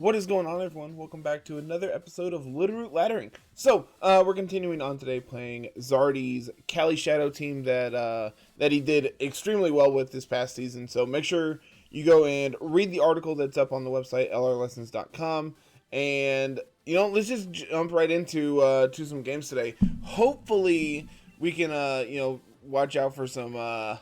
What is going on, everyone? Welcome back to another episode of Littleroot Laddering. So, we're continuing on today playing Zardy's Calyrex Shadow team that he did extremely well with this past season. So make sure you go and read the article that's up on the website, lrlessons.com. And, let's just jump right into to some games today. Hopefully, we can, watch out for some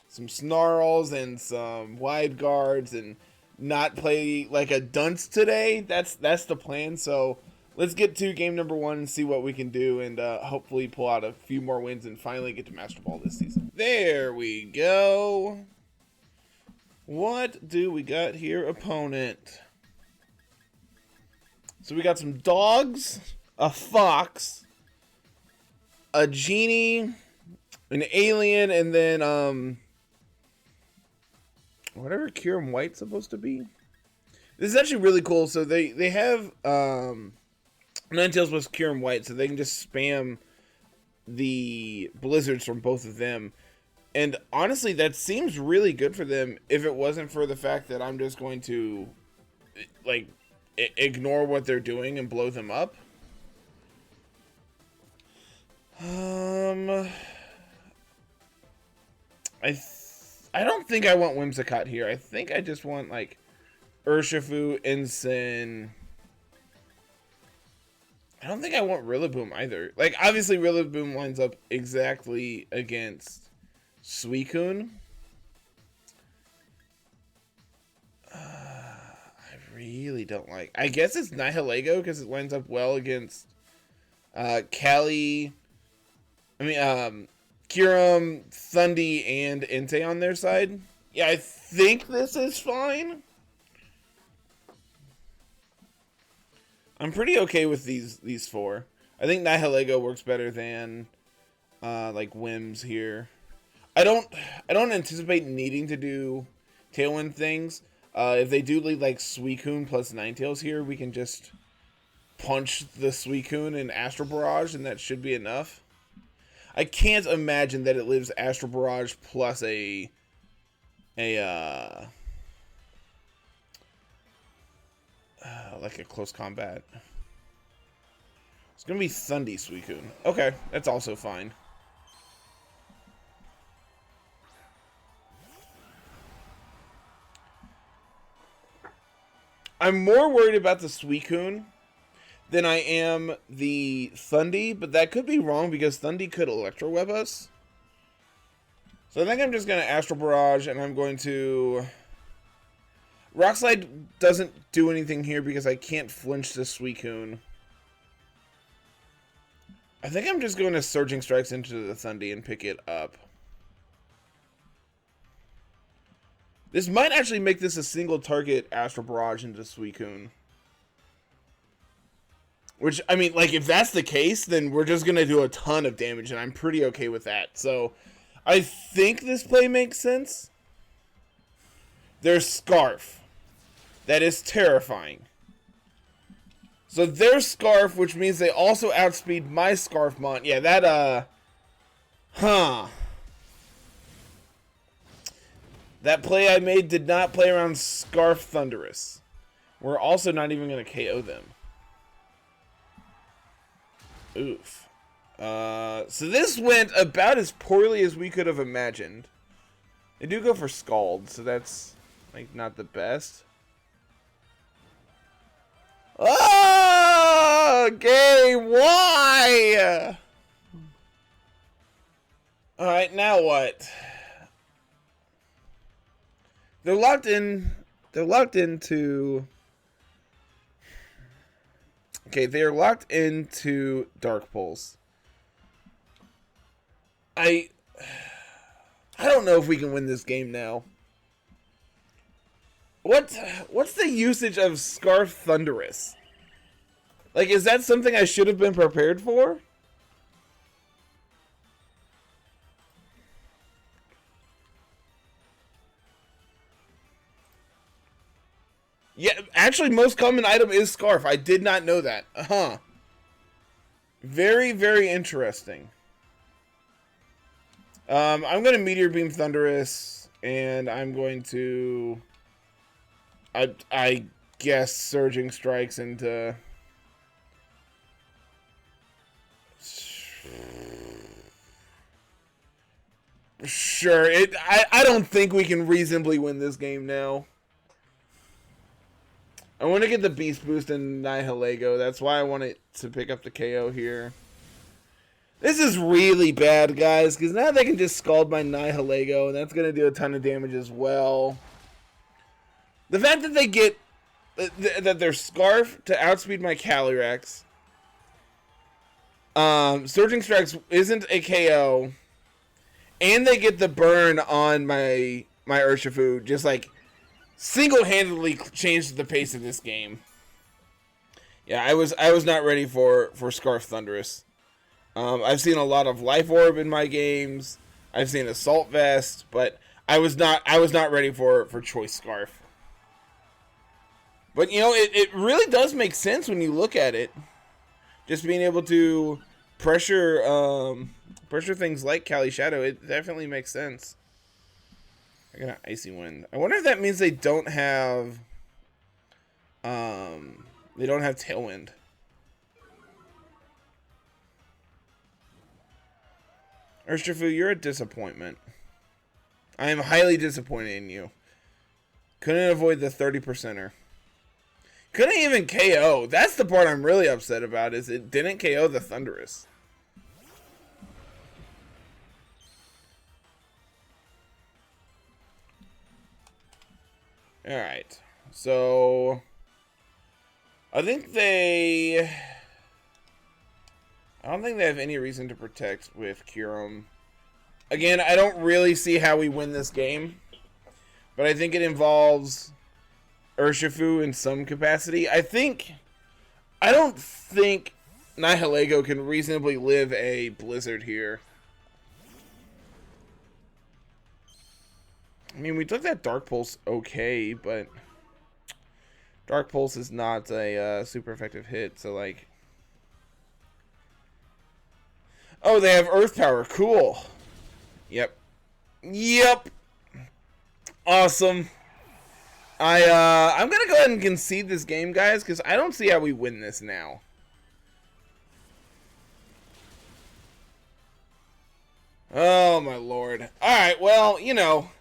snarls and some wide guards and not play like a dunce today. That's the plan. So let's get to game number one and see what we can do, and hopefully pull out a few more wins and finally get to Master Ball this season. There we go. What do we got here, opponent? So we got some dogs, a fox, a genie, an alien, and then whatever Kyurem White's supposed to be. This is actually really cool. So they have Ninetales plus Kyurem White, so they can just spam the blizzards from both of them. And honestly, that seems really good for them if it wasn't for the fact that I'm just going to like ignore what they're doing and blow them up. I don't think I want Whimsicott here. I think I just want like Urshifu, Ensign. I don't think I want Rillaboom either. Like, obviously Rillaboom lines up exactly against Suicune. I really don't like. I guess it's Nihilego because it lines up well against Kyurem, Thundy, and Entei on their side. Yeah, I think this is fine. I'm pretty okay with these four. I think Nihilego works better than like Whims here. I don't anticipate needing to do Tailwind things. If they do lead like Suicune plus Ninetales here, we can just punch the Suicune in Astral Barrage, and that should be enough. I can't imagine that it lives Astral Barrage plus like a close combat. It's gonna be Thundy Suicune. Okay, that's also fine. I'm more worried about the Suicune than I am the Thundy, but that could be wrong because Thundy could Electro Web us. So I think I'm just going to Astral Barrage, and I'm going to... Rock Slide doesn't do anything here because I can't flinch the Suicune. I think I'm just going to Surging Strikes into the Thundy and pick it up. This might actually make this a single target Astral Barrage into Suicune. Which, I mean, like, if that's the case, then we're just going to do a ton of damage, and I'm pretty okay with that. So, I think this play makes sense. There's Scarf. That is terrifying. So, there's Scarf, which means they also outspeed my Scarfmont. Yeah, that, That play I made did not play around Scarf Thunderous. We're also not even going to KO them. Oof. So this went about as poorly as we could have imagined. They do go for Scald, so that's, like, not the best. Oh, game, why? Alright, now what? They're locked into... Okay, they are locked into Dark Pulse. I don't know if we can win this game now. What's the usage of Scarf Thunderous? Like, is that something I should have been prepared for? Yeah, actually, most common item is Scarf. I did not know that. Very, very interesting. I'm going to Meteor Beam Thunderous, and I'm going to... I guess Surging Strikes into... Sure, I don't think we can reasonably win this game now. I want to get the Beast Boost and Nihilego. That's why I want it to pick up the KO here. This is really bad, guys, because now they can just Scald my Nihilego, and that's going to do a ton of damage as well. The fact that they get... that their Scarf to outspeed my Calyrex. Surging Strikes isn't a KO. And they get the burn on my Urshifu, just like single-handedly changed the pace of this game. Yeah, I was not ready for Scarf Thunderous. I've seen a lot of Life Orb in my games. I've seen Assault Vest, but I was not ready for Choice Scarf. But you know, it really does make sense when you look at it. Just being able to pressure things like Calyrex Shadow, it definitely makes sense. I got an Icy Wind. I wonder if that means they don't have Tailwind. Urshifu, you're a disappointment. I am highly disappointed in you. Couldn't avoid the 30%er. Couldn't even KO. That's the part I'm really upset about, is it didn't KO the Thunderous. Alright. So I don't think they have any reason to protect with Kyurem. Again, I don't really see how we win this game, but I think it involves Urshifu in some capacity. I don't think Nihilego can reasonably live a Blizzard here. I mean, we took that Dark Pulse okay, but Dark Pulse is not a super effective hit, so like... Oh, they have Earth Power. Cool. Yep. Awesome. I'm gonna go ahead and concede this game, guys, because I don't see how we win this now. Oh my lord. Alright, well, you know.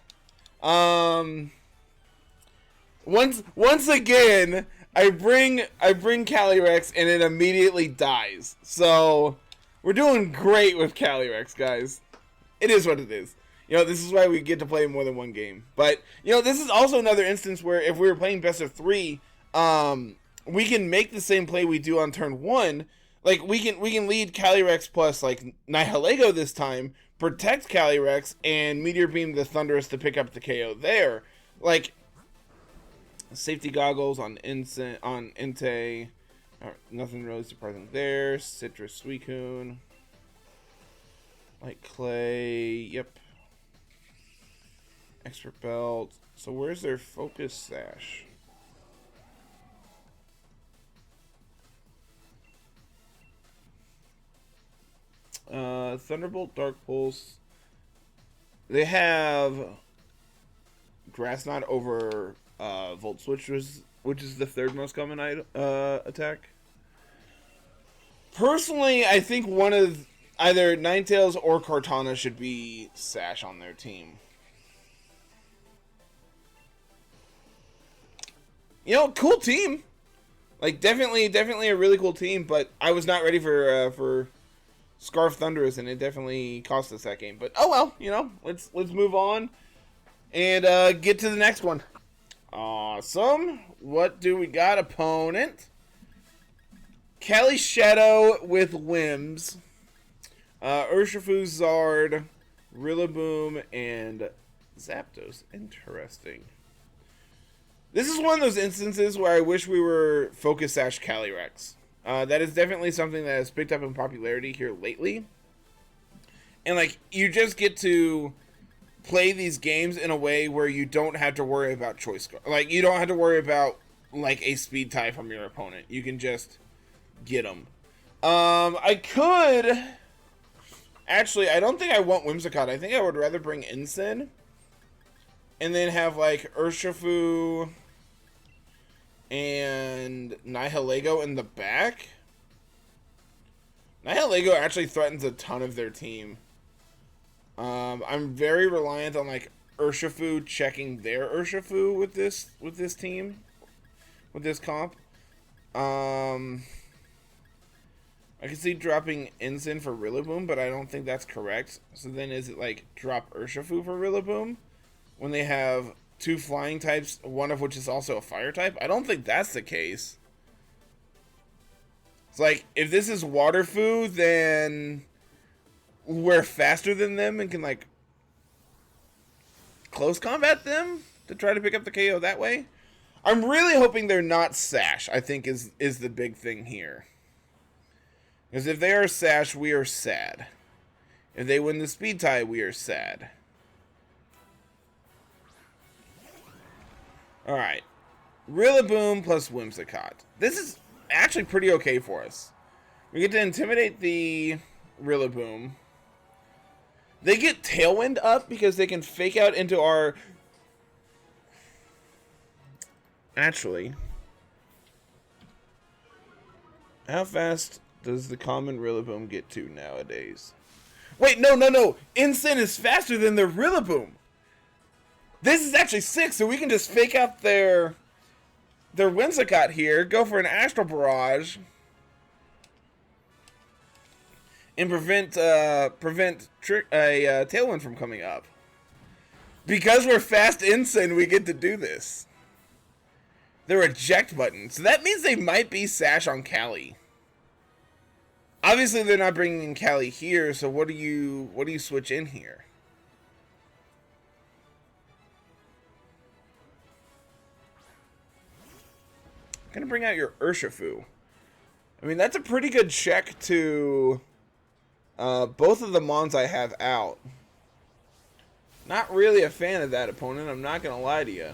Once again, I bring Calyrex and it immediately dies. So we're doing great with Calyrex, guys. It is what it is. You know, this is why we get to play more than one game. But, you know, this is also another instance where if we were playing best of 3, we can make the same play we do on turn 1. Like, we can lead Calyrex plus, like, Nihilego this time, protect Calyrex, and Meteor Beam the Thunderous to pick up the KO there. Like, safety goggles on Entei. Nothing really surprising there. Citrus Suicune. Light Clay. Yep. Extra belt. So where's their focus sash? Thunderbolt, Dark Pulse. They have Grass Knot over Volt Switch, which is the third most common attack. Personally, I think one of either Ninetales or Kartana should be Sash on their team. You know, cool team. Like, definitely a really cool team, but I was not ready for Scarf Thunderous, and it definitely cost us that game. But oh well, you know, let's move on and get to the next one. Awesome. What do we got, opponent? Calyrex Shadow with Limbs. Urshifu, Zard, Rillaboom, and Zapdos. Interesting. This is one of those instances where I wish we were Focus Sash Calyrex. That is definitely something that has picked up in popularity here lately. And, like, you just get to play these games in a way where you don't have to worry about choice. Like, you don't have to worry about, like, a speed tie from your opponent. You can just get them. I could... Actually, I don't think I want Whimsicott. I think I would rather bring Ensign. And then have, like, Urshifu and Nihilego in the back. Nihilego actually threatens a ton of their team. I'm very reliant on like Urshifu checking their Urshifu with this team, with this comp. I can see dropping Ensign for Rillaboom, but I don't think that's correct. So then is it like drop Urshifu for Rillaboom when they have two flying types, one of which is also a fire type? I don't think that's the case. It's like, if this is Waterfu, then we're faster than them and can like close combat them to try to pick up the KO that way. I'm really hoping they're not Sash, I think is the big thing here. Because if they are Sash, we are sad. If they win the speed tie, we are sad. Alright. Rillaboom plus Whimsicott. This is actually pretty okay for us. We get to intimidate the Rillaboom. They get Tailwind up because they can fake out into our... Actually, how fast does the common Rillaboom get to nowadays? Wait, no. Ensign is faster than the Rillaboom. This is actually sick, so we can just fake out their Whimsicott here, go for an Astral Barrage, and prevent Tailwind from coming up. Because we're fast Ensign, we get to do this. The reject button. So that means they might be Sash on Cali. Obviously, they're not bringing in Cali here, so what do you switch in here? I'm gonna bring out your Urshifu. I mean, that's a pretty good check to both of the Mons I have out. Not really a fan of that opponent, I'm not gonna lie to you.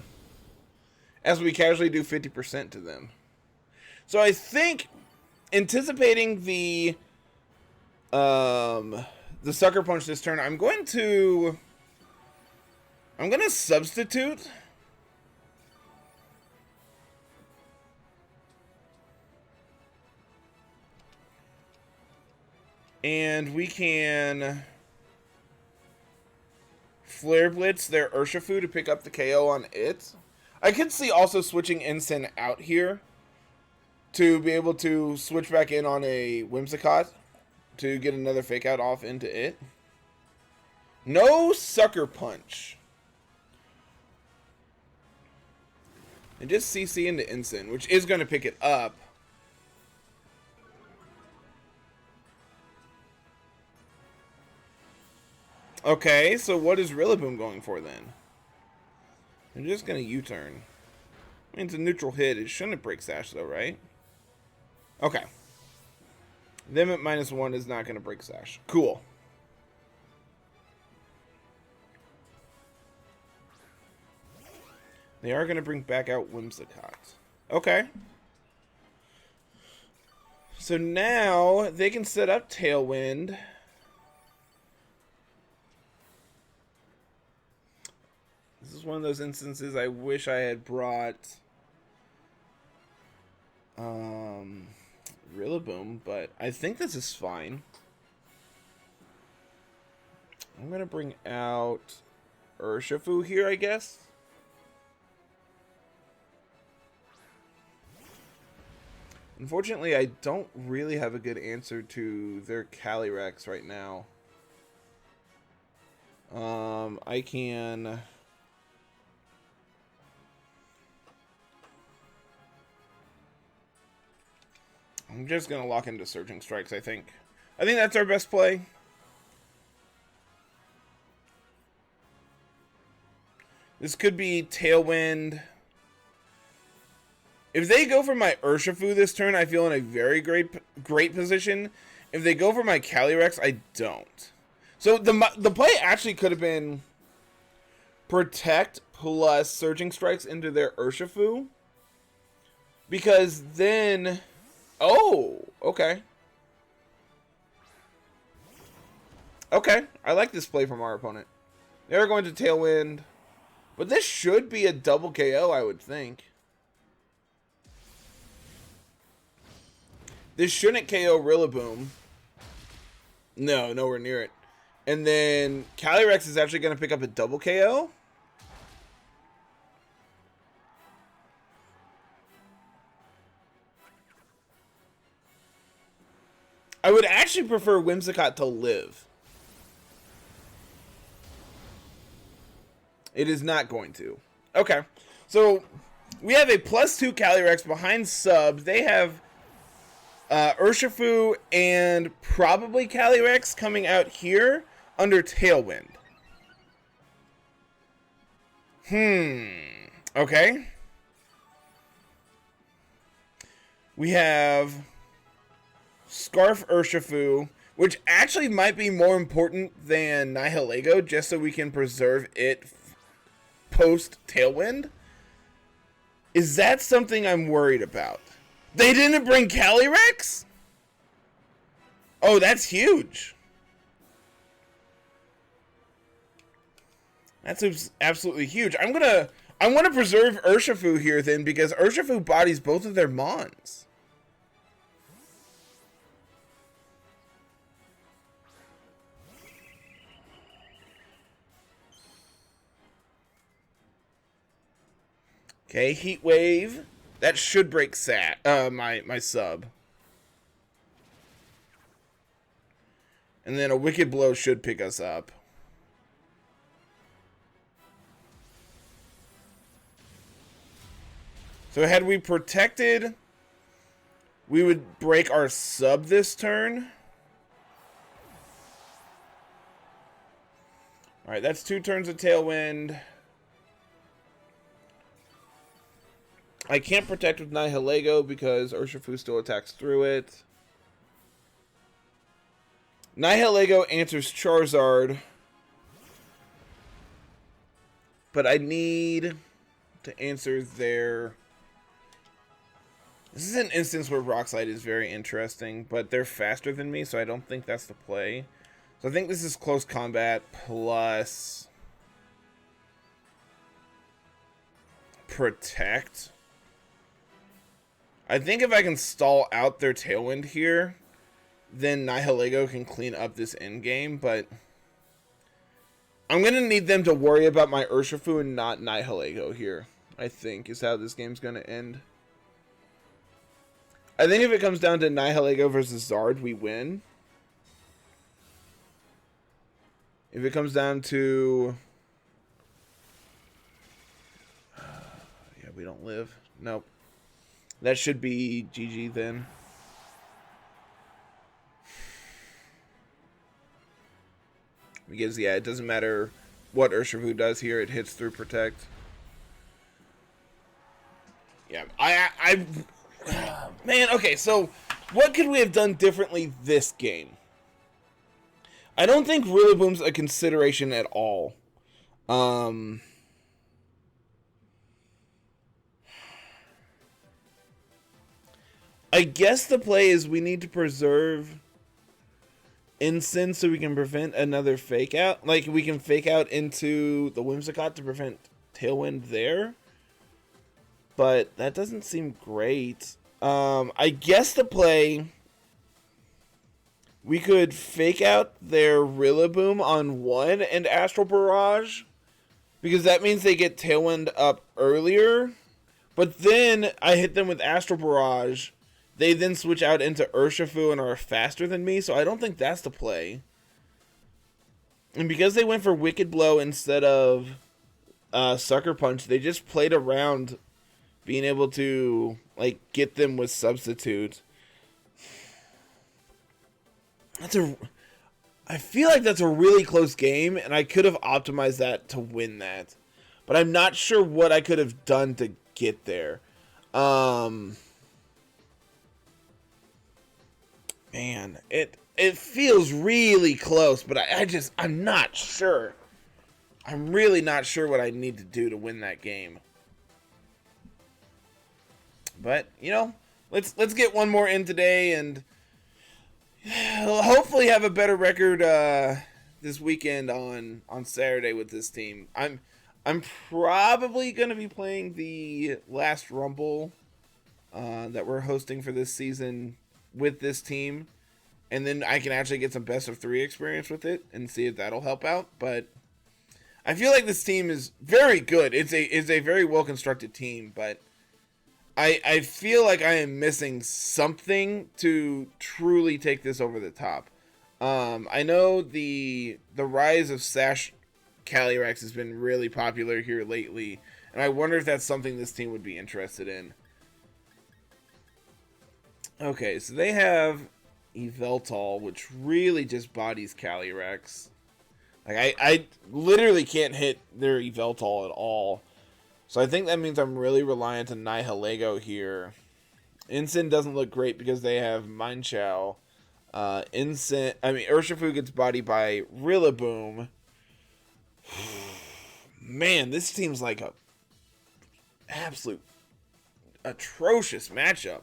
As we casually do 50% to them. So I think, anticipating the Sucker Punch this turn, I'm gonna substitute. And we can Flare Blitz their Urshifu to pick up the KO on it. I could see also switching Ensign out here to be able to switch back in on a Whimsicott to get another fake out off into it. No Sucker Punch. And just CC into Ensign, which is going to pick it up. Okay, so what is Rillaboom going for then? I'm just going to U-turn. I mean, it's a neutral hit. It shouldn't break Sash, though, right? Okay. Them at -1 is not going to break Sash. Cool. They are going to bring back out Whimsicott. Okay. So now they can set up Tailwind. This is one of those instances I wish I had brought Rillaboom, but I think this is fine. I'm going to bring out Urshifu here, I guess. Unfortunately, I don't really have a good answer to their Calyrex right now. I can... I'm just going to lock into Surging Strikes, I think. I think that's our best play. This could be Tailwind. If they go for my Urshifu this turn, I feel in a very great position. If they go for my Calyrex, I don't. So the play actually could have been Protect plus Surging Strikes into their Urshifu. Because then... Oh, okay. Okay, I like this play from our opponent. They're going to Tailwind. But this should be a double KO, I would think. This shouldn't KO Rillaboom. No, nowhere near it. And then Calyrex is actually going to pick up a double KO. I would actually prefer Whimsicott to live. It is not going to. Okay. So, we have a +2 Calyrex behind subs. They have Urshifu and probably Calyrex coming out here under Tailwind. Okay. We have Scarf Urshifu, which actually might be more important than Nihilego, just so we can preserve it post Tailwind. Is that something I'm worried about? They didn't bring Calyrex? Oh, that's huge. That's absolutely huge. I want to preserve Urshifu here then, because Urshifu bodies both of their Mons. Okay, Heat Wave. That should break my sub. And then a Wicked Blow should pick us up. So had we protected, we would break our sub this turn. Alright, that's 2 turns of Tailwind. I can't protect with Nihilego because Urshifu still attacks through it. Nihilego answers Charizard. But I need to answer their... This is an instance where Rock Slide is very interesting, but they're faster than me, so I don't think that's the play. So I think this is close combat plus protect. I think if I can stall out their Tailwind here, then Nihilego can clean up this endgame, but I'm going to need them to worry about my Urshifu and not Nihilego here, I think, is how this game's going to end. I think if it comes down to Nihilego versus Zard, we win. If it comes down to... yeah, we don't live. Nope. That should be GG then. Because, yeah, it doesn't matter what Urshifu does here. It hits through Protect. Yeah, man, okay, so what could we have done differently this game? I don't think Rillaboom's a consideration at all. I guess the play is we need to preserve Incense so we can prevent another fake out. Like, we can fake out into the Whimsicott to prevent Tailwind there. But that doesn't seem great. I guess the play... We could fake out their Rillaboom on 1 and Astral Barrage. Because that means they get Tailwind up earlier. But then I hit them with Astral Barrage. They then switch out into Urshifu and are faster than me, so I don't think that's the play. And because they went for Wicked Blow instead of Sucker Punch, they just played around being able to like get them with Substitute. I feel like that's a really close game, and I could have optimized that to win that. But I'm not sure what I could have done to get there. Man, it feels really close, but I'm not sure. I'm really not sure what I need to do to win that game. But, you know, let's get one more in today and hopefully have a better record this weekend on Saturday with this team. I'm probably going to be playing the last Rumble that we're hosting for this season with this team, and then I can actually get some best of 3 experience with it and see if that'll help out. But I feel like this team is very good. It's a very well constructed team, but I feel like I am missing something to truly take this over the top. I know the rise of Sash Calyrex has been really popular here lately, and I wonder if that's something this team would be interested in. Okay, so they have Yveltal, which really just bodies Calyrex. Like, I literally can't hit their Yveltal at all. So I think that means I'm really reliant on Nihilego here. Incin doesn't look great because they have Mineshaw. Urshifu gets bodied by Rillaboom. Man, this seems like a absolute atrocious matchup.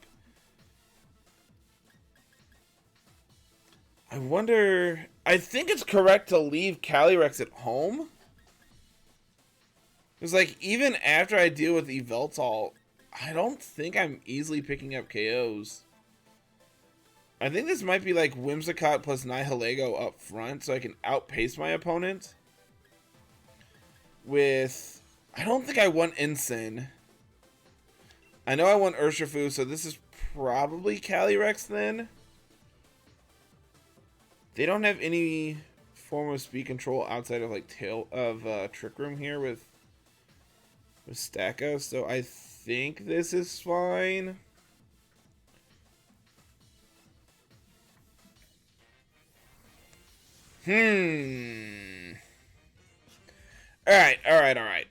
I wonder... I think it's correct to leave Calyrex at home. Because, like, even after I deal with Yveltal, I don't think I'm easily picking up KOs. I think this might be like Whimsicott plus Nihilego up front, so I can outpace my opponent. With... I don't think I want Incin. I know I want Urshifu, so this is probably Calyrex then. They don't have any form of speed control outside of like Trick Room here with Stacko, so I think this is fine. Alright.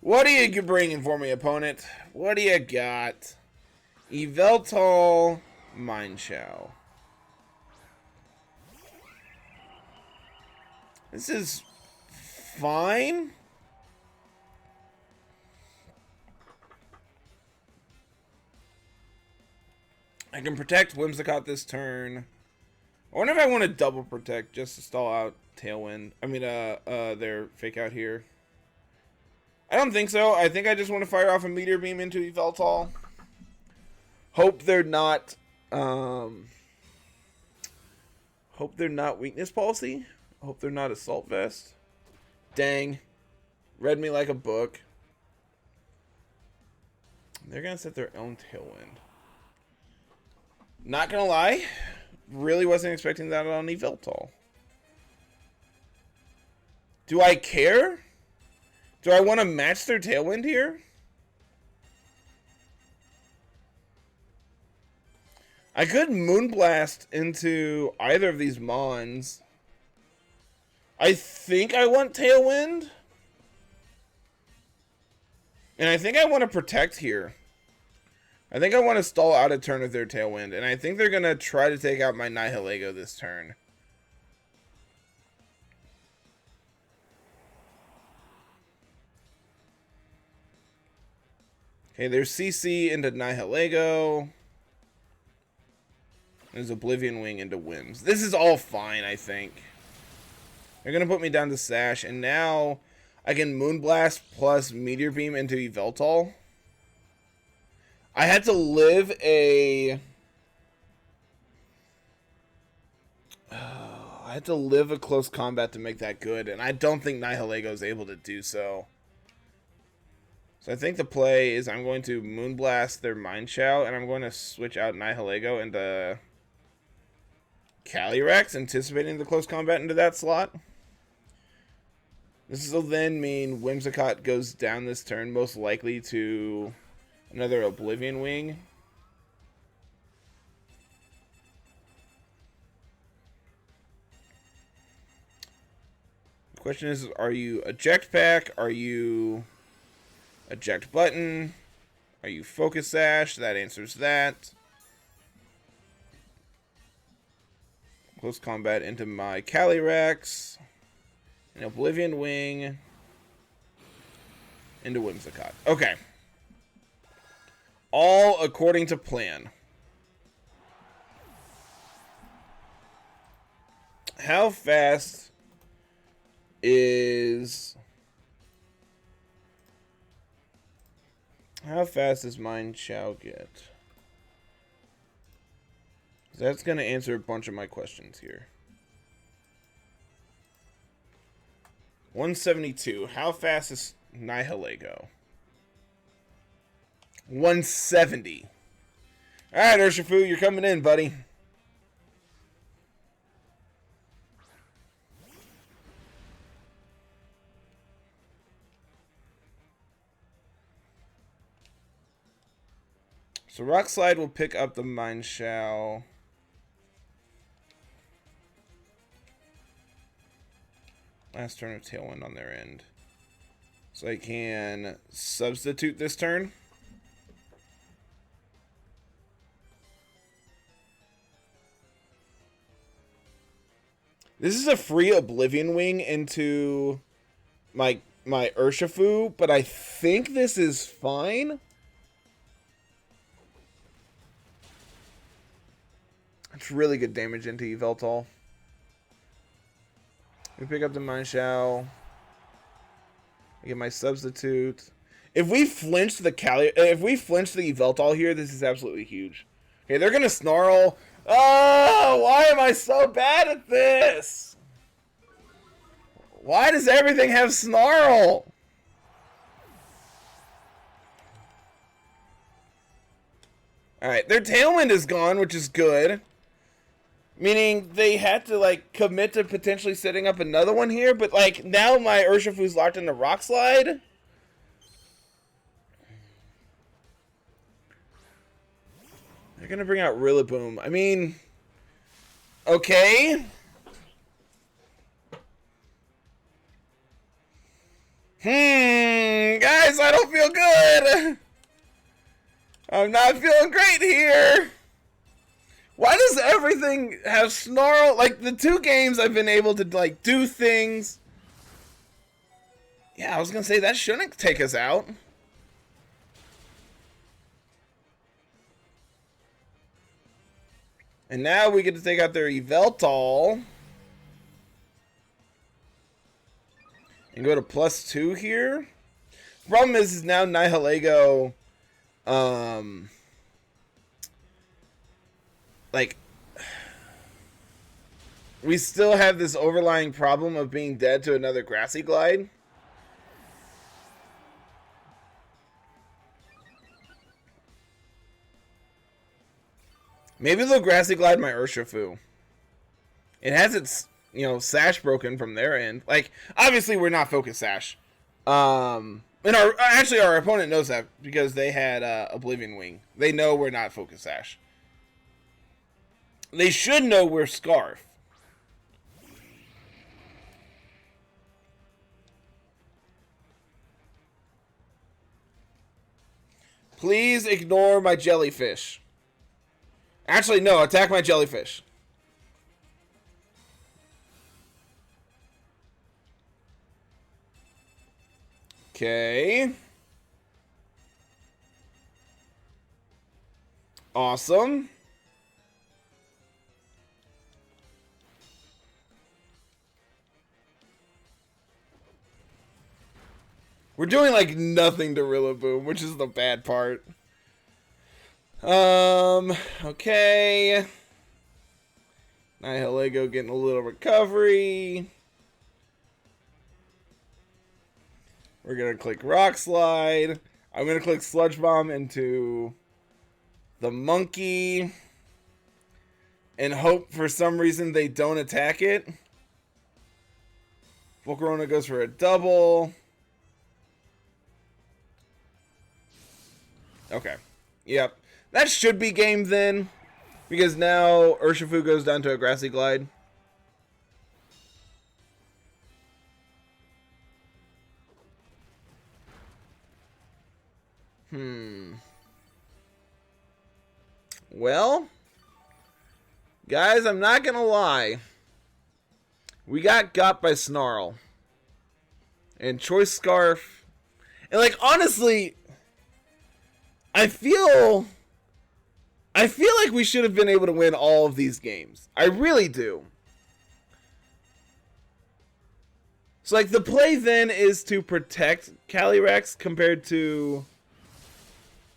What are you bringing for me, opponent? What do you got? Yveltal, Mineshaw. This is fine. I can protect Whimsicott this turn. I wonder if I want to double protect just to stall out Tailwind. I mean, their fake out here. I don't think so. I think I just want to fire off a Meteor Beam into Yveltal. Hope they're not Weakness Policy. Hope they're not Assault Vest. Dang. Read me like a book. They're going to set their own Tailwind. Not going to lie. Really wasn't expecting that on Yveltal. Do I care? Do I want to match their Tailwind here? I could Moonblast into either of these Mons. I think I want Tailwind. And I think I want to protect here. I think I want to stall out a turn with their Tailwind. And I think they're going to try to take out my Nihilego this turn. Okay, there's CC into Nihilego. There's Oblivion Wing into Whims. This is all fine, I think. They're going to put me down to Sash. And now I can Moonblast plus Meteor Beam into Yveltal. I had to live a... I had to live a close combat to make that good. And I don't think Nihilego is able to do so. So I think the play is I'm going to Moonblast their Mineshaw, and I'm going to switch out Nihilego into Calyrex, anticipating the close combat into that slot. This will then mean Whimsicott goes down this turn, most likely to another Oblivion Wing. The question is, are you Eject Pack? Are you... Eject Button? Are you Focus Sash? That answers that. Close combat into my Calyrex. An Oblivion Wing. Into Whimsicott. Okay. All according to plan. How fast is... How fast does Mind Chow get? That's going to answer a bunch of my questions here. 172. How fast is Nihilego? 170. Alright, Urshifu, you're coming in, buddy. So Rock Slide will pick up the Mind Shell. Last turn of Tailwind on their end. So I can substitute this turn. This is a free Oblivion Wing into my Urshifu, but I think this is fine. It's really good damage into Yveltal. We pick up the Mind Shell. I get my substitute. If we flinch the Yveltal here, this is absolutely huge. Okay, they're gonna snarl. Oh, why am I so bad at this? Why does everything have snarl? Alright, their Tailwind is gone, which is good. Meaning they had to, like, commit to potentially setting up another one here, but, like, now my Urshifu's locked into Rock Slide. They're gonna bring out Rillaboom. I mean, okay. Guys, I don't feel good. I'm not feeling great here. Why does everything have snarl? Like, the two games I've been able to, like, do things. Yeah, I was gonna say that shouldn't take us out. And now we get to take out their Yveltal. And go to +2 here. Problem is now Nihilego, like, we still have this overlying problem of being dead to another Grassy Glide. Maybe they'll Grassy Glide my Urshifu. It has its, sash broken from their end. Like, obviously we're not Focus Sash. And our opponent knows that because they had Oblivion Wing. They know we're not Focus Sash. They should know we're Scarf. Please ignore my jellyfish. Actually, no, attack my jellyfish. Okay. Awesome. We're doing, like, nothing to Rillaboom, which is the bad part. Okay. Nihilego getting a little recovery. We're going to click Rock Slide. I'm going to click Sludge Bomb into the monkey. And hope for some reason they don't attack it. Volcarona goes for a double. Okay. Yep. That should be game then. Because now Urshifu goes down to a Grassy Glide. Well, guys, I'm not gonna lie. We got by Snarl. And Choice Scarf. And, like, honestly, I feel like we should have been able to win all of these games. I really do. So, like, the play then is to protect Calyrex compared to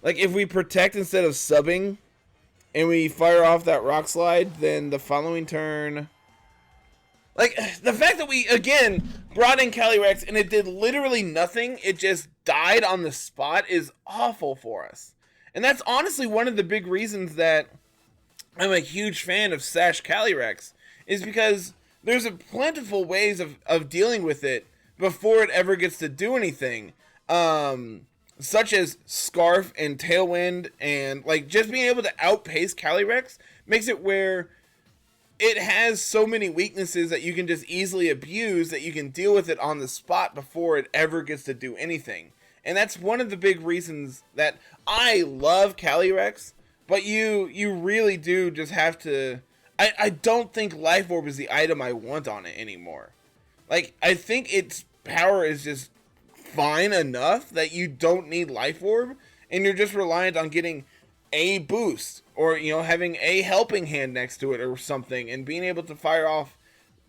Like, if we protect instead of subbing, and we fire off that rock slide, then the following turn... Like, the fact that we, again, brought in Calyrex and it did literally nothing, it just died on the spot, is awful for us. And that's honestly one of the big reasons that I'm a huge fan of Sash Calyrex, is because there's a plentiful ways of dealing with it before it ever gets to do anything. Such as Scarf and Tailwind, and like just being able to outpace Calyrex makes it where it has so many weaknesses that you can just easily abuse, that you can deal with it on the spot before it ever gets to do anything. And that's one of the big reasons that I love Calyrex, but you really do just have to... I don't think Life Orb is the item I want on it anymore. Like, I think its power is just fine enough that you don't need Life Orb, and you're just reliant on getting a boost, or, you know, having a helping hand next to it or something, and being able to fire off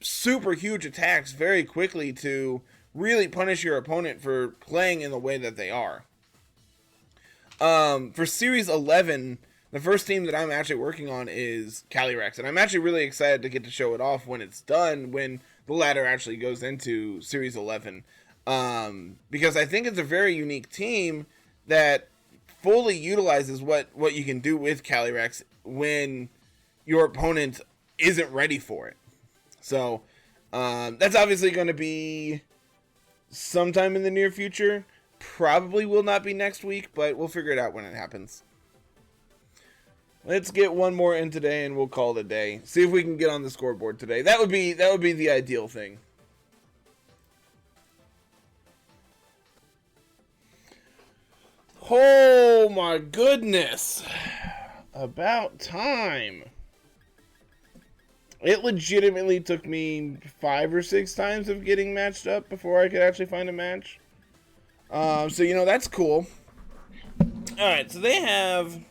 super huge attacks very quickly to really punish your opponent for playing in the way that they are. For Series 11, the first team that I'm actually working on is Calyrex, and I'm actually really excited to get to show it off when it's done, when the ladder actually goes into Series 11. Because I think it's a very unique team that fully utilizes what you can do with Calyrex when your opponent isn't ready for it. So, that's obviously going to be sometime in the near future. Probably will not be next week, but we'll figure it out when it happens. Let's get one more in today and we'll call it a day. See if we can get on the scoreboard today. That would be the ideal thing. Oh my goodness. About time. It legitimately took me 5 or 6 times of getting matched up before I could actually find a match. So, you know, that's cool. Alright, so they have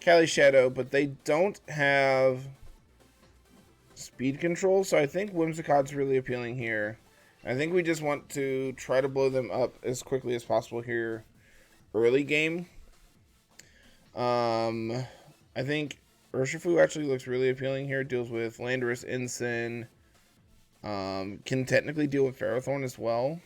Calyrex Shadow, but they don't have speed control, so I think Whimsicott's really appealing here. I think we just want to try to blow them up as quickly as possible here early game. I think Urshifu actually looks really appealing here. Deals with Landorus, Ensign. Can technically deal with Ferrothorn as well.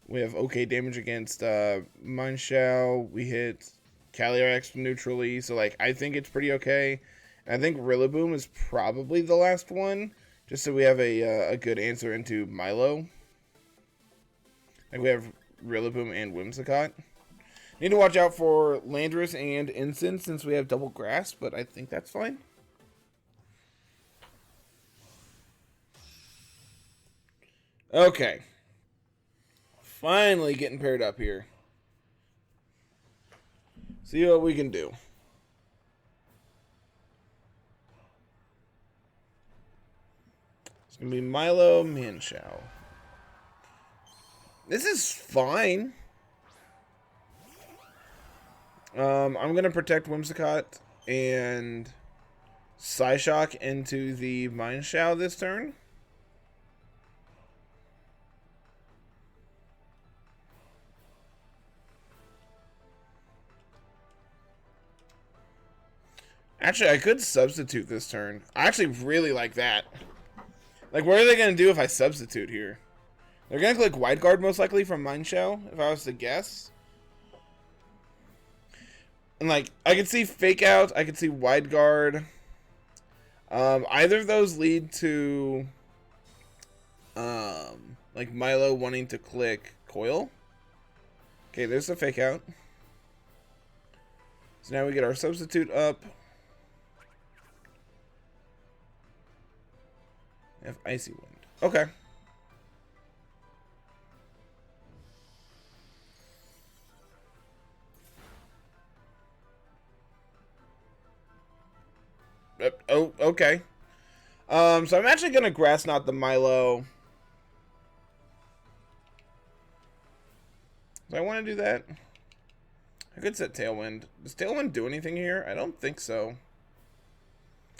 We have okay damage against Mineshaw. We hit Calyrex neutrally, so like I think it's pretty okay. And I think Rillaboom is probably the last one, just so we have a good answer into Milo. Like we have Rillaboom and Whimsicott. Need to watch out for Landorus and Ensign since we have double grass, but I think that's fine. Okay. Finally getting paired up here. See what we can do. It's going to be Milo, Mienshao. This is fine. I'm going to protect Whimsicott and Psyshock into the Mineshaw this turn. Actually, I could substitute this turn. I actually really like that. Like, what are they going to do if I substitute here? They're going to click Wide Guard most likely from Mineshaw, if I was to guess. And, like, I could see Fake Out. I could see Wide Guard. Either of those lead to, like, Milo wanting to click Coil. Okay, there's the Fake Out. So now we get our substitute up. We have Icy Wind. Okay. Oh, okay. So I'm actually gonna Grass Knot the Milo. Do I want to do that? I could set Tailwind. Does Tailwind do anything here? I don't think so.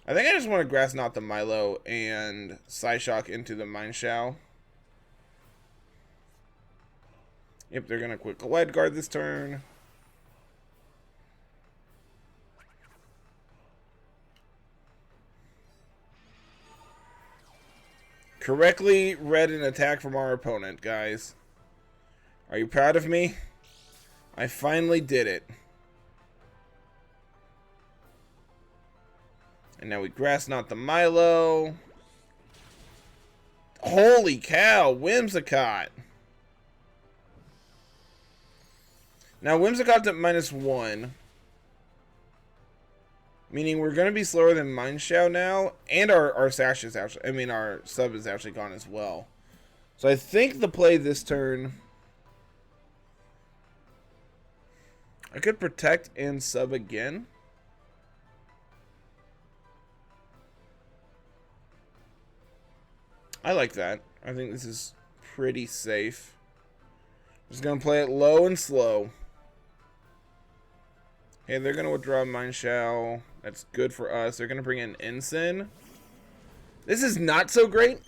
I think I just want to Grass Knot the Milo and Psyshock into the Mineshaw. Yep, they're gonna quick Wide Guard this turn. correctly read an attack from our opponent, guys. Are you proud of me? I finally did it. And now we grass knot the Milo. Holy cow, Whimsicott. Now Whimsicott's at -1. Meaning we're going to be slower than Mineshow now. And our sash is actually, I mean our sub is actually gone as well. So I think the play this turn, I could protect and sub again. I like that. I think this is pretty safe. Just going to play it low and slow. Okay, they're going to withdraw Mineshow. That's good for us. They're going to bring in Ensign. This is not so great.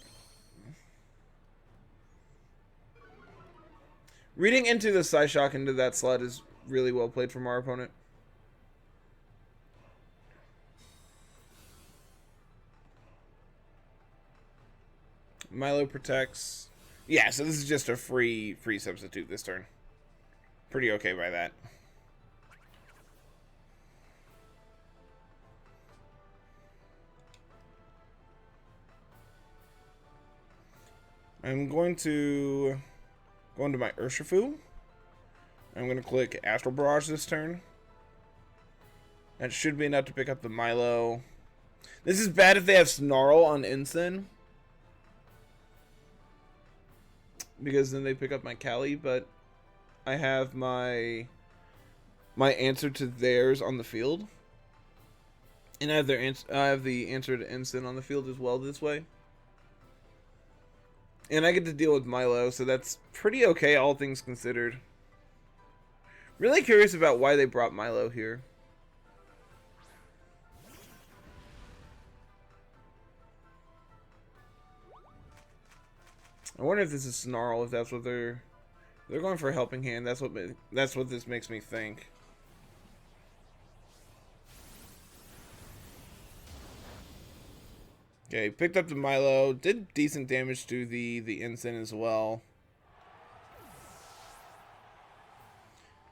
Reading into the Psyshock into that slot is really well played from our opponent. Milo protects. Yeah, so this is just a free substitute this turn. Pretty okay by that. I'm going to go into my Urshifu. I'm going to click Astral Barrage this turn. That should be enough to pick up the Milo. This is bad if they have Snarl on Ensign, because then they pick up my Cali, but I have my answer to theirs on the field. And I have the answer to Ensign on the field as well this way. And I get to deal with Milo, so that's pretty okay, all things considered. Really curious about why they brought Milo here. I wonder if this is Snarl, if that's what they're going for a helping hand. That's what this makes me think. Okay, picked up the Milo, did decent damage to the Ensign as well.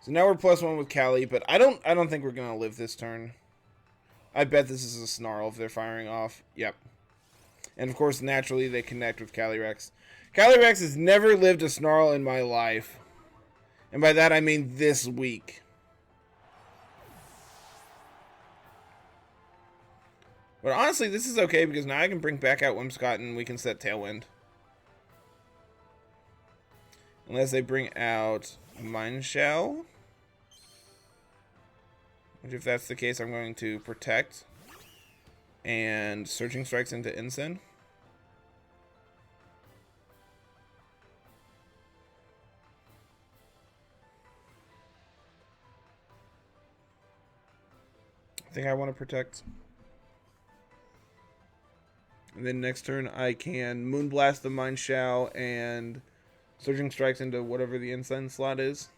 So now we're +1 with Cali, but I don't think we're gonna live this turn. I bet this is a Snarl if they're firing off. Yep. And of course, naturally they connect with Calyrex. Calyrex has never lived a Snarl in my life. And by that I mean this week. But honestly, this is okay because now I can bring back out Whimsicott and we can set Tailwind. Unless they bring out Mineshow. Which, if that's the case, I'm going to protect. And Searching Strikes into Ensign. I think I want to protect. And then next turn I can Moonblast the Mineshow and Surging Strikes into whatever the Ensign slot is.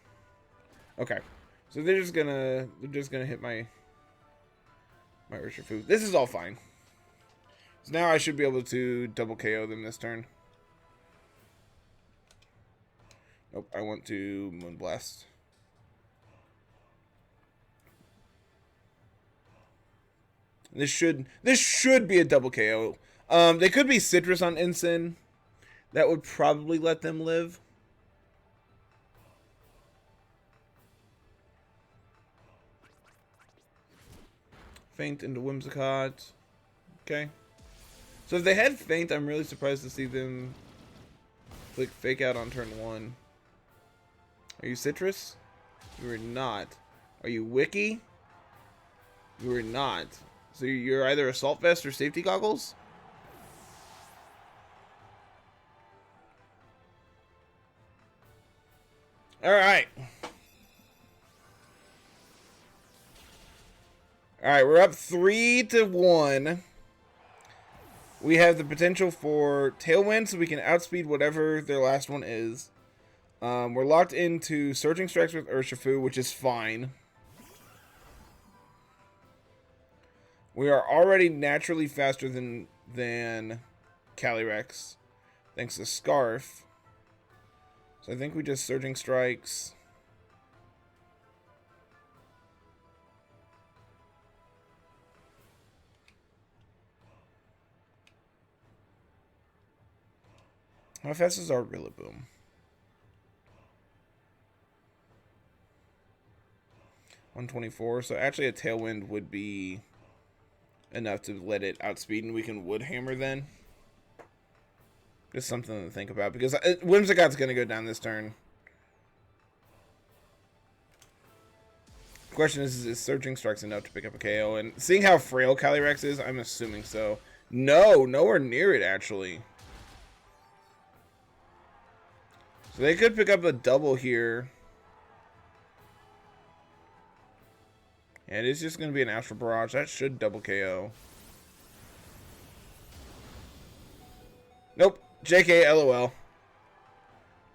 Okay. So they're just gonna hit my Urshifu. This is all fine. So now I should be able to double KO them this turn. Nope, I want to Moonblast. This should be a double KO. They could be Citrus on Ensign. That would probably let them live. Feint into Whimsicott. Okay. So if they had Feint, I'm really surprised to see them click Fake Out on turn 1. Are you Citrus? You are not. Are you Wiki? You are not. So you're either Assault Vest or Safety Goggles? Alright. Alright, we're up 3-1. We have the potential for Tailwind, so we can outspeed whatever their last one is. We're locked into Searching Strikes with Urshifu, which is fine. We are already naturally faster than Calyrex. thanks to Scarf. So I think we just Surging Strikes. How fast is our Rillaboom? $124. So actually a Tailwind would be enough to let it outspeed, and we can Wood Hammer then. Just something to think about, because Whimsicott's going to go down this turn. Question is Surging Strikes enough to pick up a KO? And seeing how frail Calyrex is, I'm assuming so. No, nowhere near it, actually. So they could pick up a double here. And it's just going to be an Astral Barrage. That should double KO. Nope. JK, LOL.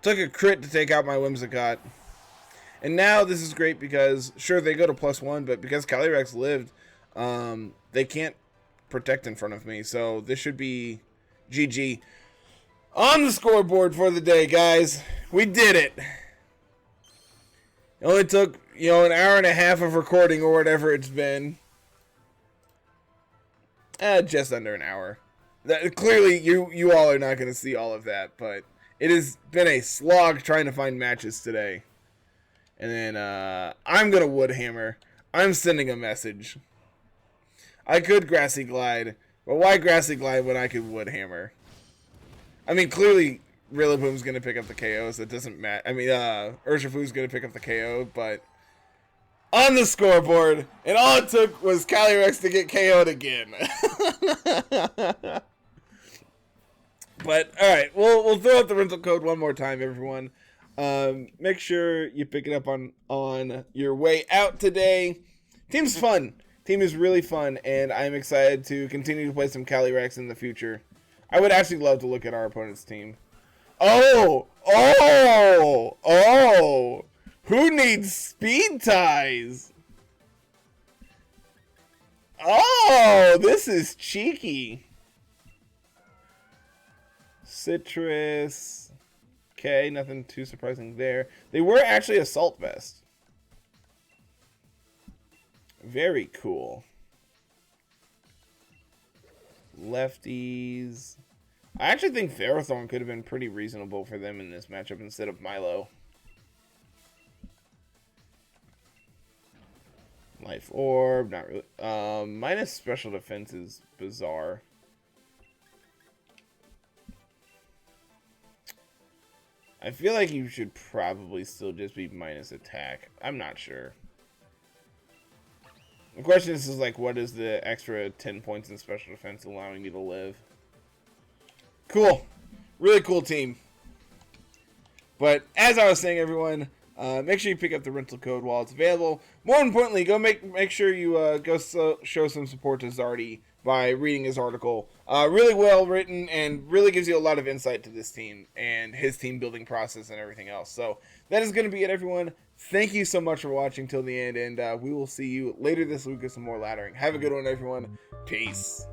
Took a crit to take out my Whimsicott. And now this is great because, sure, they go to +1, but because Calyrex lived, they can't protect in front of me. So this should be GG. On the scoreboard for the day, guys. We did it. It only took, you know, an hour and a half of recording or whatever it's been. Just under an hour. Clearly, you all are not going to see all of that, but it has been a slog trying to find matches today. And then I'm going to Wood Hammer. I'm sending a message. I could Grassy Glide, but why Grassy Glide when I could Wood Hammer? I mean, clearly Rillaboom's going to pick up the KOs. That doesn't matter. I mean, Urshifu's going to pick up the KO, but on the scoreboard, and all it took was Calyrex to get KO'd again. But, alright, we'll throw out the rental code one more time, everyone. Make sure you pick it up on your way out today. Team's fun. Team is really fun, and I'm excited to continue to play some Calyrex in the future. I would actually love to look at our opponent's team. Oh! Who needs speed ties? Oh, this is cheeky. Citrus. Okay, nothing too surprising there. They were actually Assault Vest. Very cool. Lefties. I actually think Ferrothorn could have been pretty reasonable for them in this matchup instead of Milo. Life Orb, not really. Minus Special Defense is bizarre. I feel like you should probably still just be minus attack. I'm not sure. The question is like, what is the extra 10 points in special defense allowing me to live? Cool. Really cool team. But as I was saying, everyone, make sure you pick up the rental code while it's available. More importantly, go make sure you show some support to Zardy by reading his article. Really well written and really gives you a lot of insight to this team and his team building process and everything else. So that is going to be it, everyone. Thank you so much for watching till the end, and we will see you later this week with some more laddering. Have a good one, everyone. Peace.